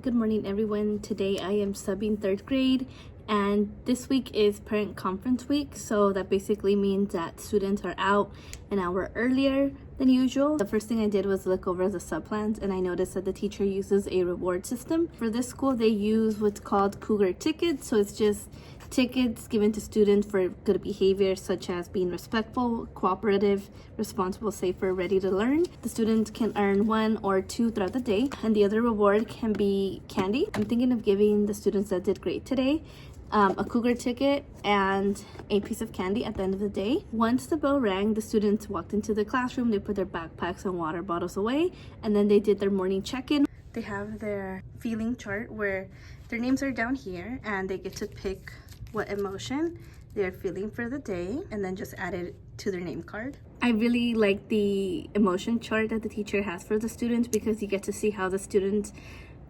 Good morning, everyone. Today I am subbing third grade, and this week is parent conference week, so that basically means that students are out an hour earlier than usual. The first thing I did was look over the sub plans, and I noticed that the teacher uses a reward system. For this school, they use what's called Cougar tickets, so it's just tickets given to students for good behavior, such as being respectful, cooperative, responsible, safer, ready to learn. The students can earn 1 or 2 throughout the day, and the other reward can be candy. I'm thinking of giving the students that did great today a Cougar ticket and a piece of candy at the end of the day. Once the bell rang, the students walked into the classroom, they put their backpacks and water bottles away, and then they did their morning check-in. They have their feeling chart where their names are down here, and they get to pick what emotion they're feeling for the day and then just add it to their name card. I really like the emotion chart that the teacher has for the students because you get to see how the students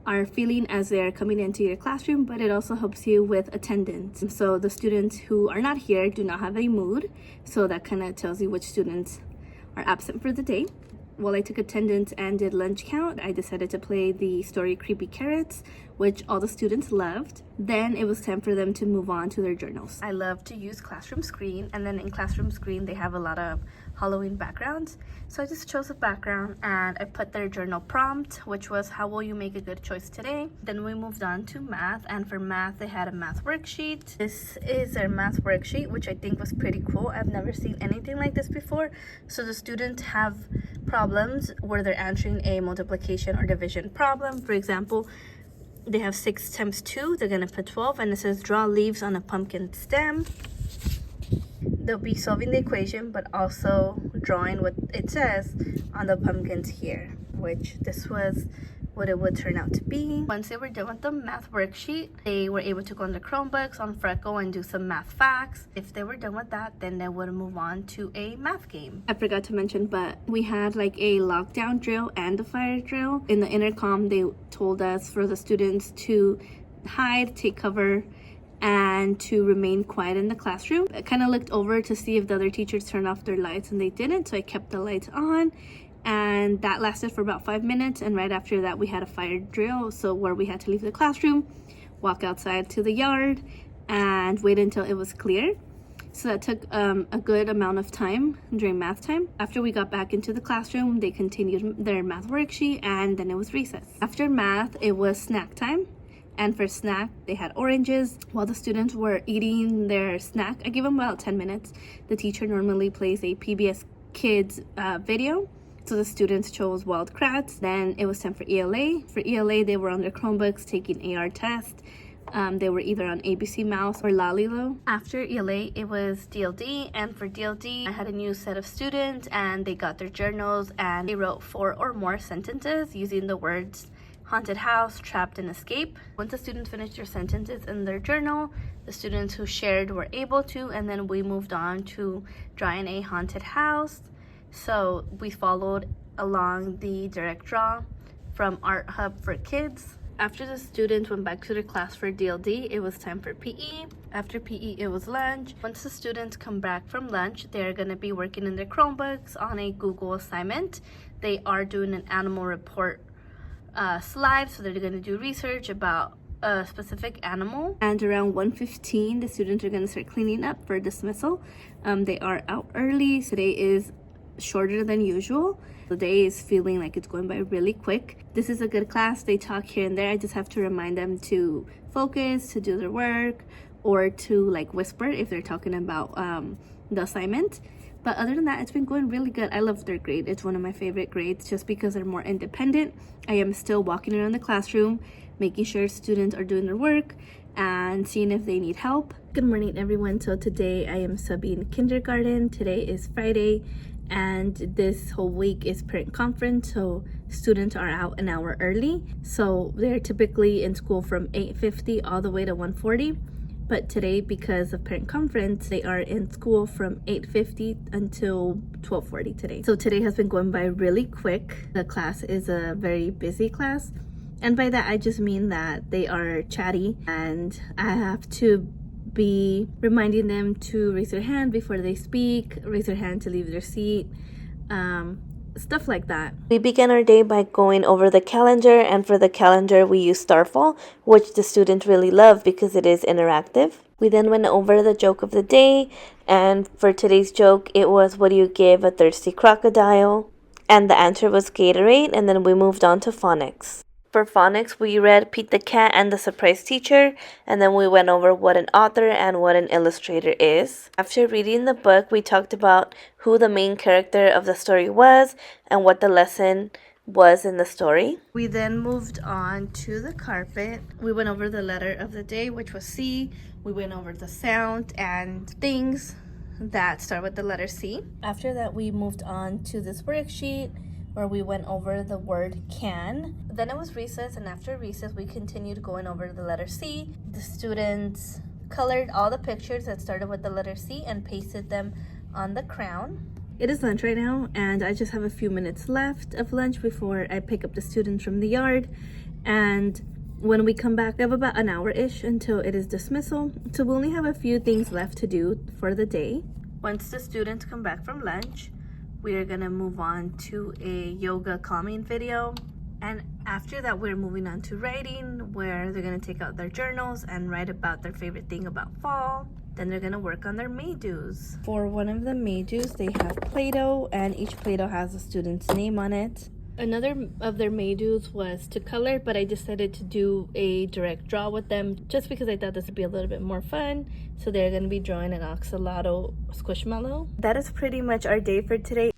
are feeling as they're coming into your classroom, but it also helps you with attendance. So the students who are not here do not have a mood, so that kind of tells you which students are absent for the day. While I took attendance and did lunch count, I decided to play the story Creepy Carrots, which all the students loved. Then it was time for them to move on to their journals. I love to use Classroom Screen, and then in Classroom Screen they have a lot of Halloween backgrounds. So I just chose a background and I put their journal prompt, which was, how will you make a good choice today? Then we moved on to math, and for math they had a math worksheet. This is their math worksheet, which I think was pretty cool. I've never seen anything like this before. So the students have problems where they're answering a multiplication or division problem. For example, they have 6 times 2, they're gonna put 12, and it says draw leaves on a pumpkin stem. They'll be solving the equation, but also drawing what it says on the pumpkins here, which this was what it would turn out to be. Once they were done with the math worksheet, they were able to go on the Chromebooks on Freckle and do some math facts. If they were done with that, then they would move on to a math game. I forgot to mention, but we had like a lockdown drill and a fire drill. In the intercom, they told us for the students to hide, take cover, and to remain quiet in the classroom. I kind of looked over to see if the other teachers turned off their lights, and they didn't, so I kept the lights on. And that lasted for about 5 minutes, and right after that we had a fire drill, so where we had to leave the classroom, walk outside to the yard, and wait until it was clear. So that took a good amount of time during math time. After we got back into the classroom, they continued their math worksheet, and then it was recess. After math, it was snack time, and for snack they had oranges. While the students were eating their snack, I gave them about 10 minutes. The teacher normally plays a PBS Kids video, so the students chose Wild Kratts. Then it was time for ELA. For ELA, they were on their Chromebooks taking AR tests. They were either on ABC Mouse or Lalilo. After ELA, it was DLD, and for DLD, I had a new set of students, and they got their journals, and they wrote 4 or more sentences using the words haunted house, trapped, and escape. Once the students finished their sentences in their journal, the students who shared were able to, and then we moved on to drawing a haunted house. So we followed along the direct draw from Art Hub for Kids. After the students went back to their class for DLD, it was time for PE. After PE, it was lunch. Once the students come back from lunch, they're going to be working in their Chromebooks on a Google assignment. They are doing an animal report slide, so they're going to do research about a specific animal. And around 1:15, the students are going to start cleaning up for dismissal. They are out early. Today is shorter than usual. The day is feeling like it's going by really quick. This is a good class. They talk here and there. I just have to remind them to focus, to do their work, or to like whisper if they're talking about the assignment. But other than that, it's been going really good. I love third grade. It's one of my favorite grades just because they're more independent. I am still walking around the classroom, making sure students are doing their work and seeing if they need help. Good morning, everyone. So today I am subbing kindergarten. Today is Friday, and this whole week is parent conference, so students are out an hour early. So they're typically in school from 8:50 all the way to 1:40. But today, because of parent conference, they are in school from 8:50 until 12:40 today. So today has been going by really quick. The class is a very busy class. And by that, I just mean that they are chatty, and I have to be reminding them to raise their hand before they speak, raise their hand to leave their seat. stuff like that. We began our day by going over the calendar, and for the calendar we used Starfall, which the students really love because it is interactive. We then went over the joke of the day, and for today's joke it was, what do you give a thirsty crocodile? And the answer was Gatorade, and then we moved on to phonics. For phonics, we read Pete the Cat and the Surprise Teacher, and then we went over what an author and what an illustrator is. After reading the book, we talked about who the main character of the story was and what the lesson was in the story. We then moved on to the carpet. We went over the letter of the day, which was C. We went over the sound and things that start with the letter C. After that, we moved on to this worksheet where we went over the word can. Then it was recess, and after recess, we continued going over the letter C. The students colored all the pictures that started with the letter C and pasted them on the crown. It is lunch right now, and I just have a few minutes left of lunch before I pick up the students from the yard. And when we come back, I have about an hour-ish until it is dismissal. So we only have a few things left to do for the day. Once the students come back from lunch, we are gonna move on to a yoga calming video. And after that, we're moving on to writing, where they're gonna take out their journals and write about their favorite thing about fall. Then they're gonna work on their May-dos. For one of the May-dos, they have Play-Doh, and each Play-Doh has a student's name on it. Another of their May-dos was to color, but I decided to do a direct draw with them just because I thought this would be a little bit more fun. So they're gonna be drawing an axolotl squishmallow. That is pretty much our day for today.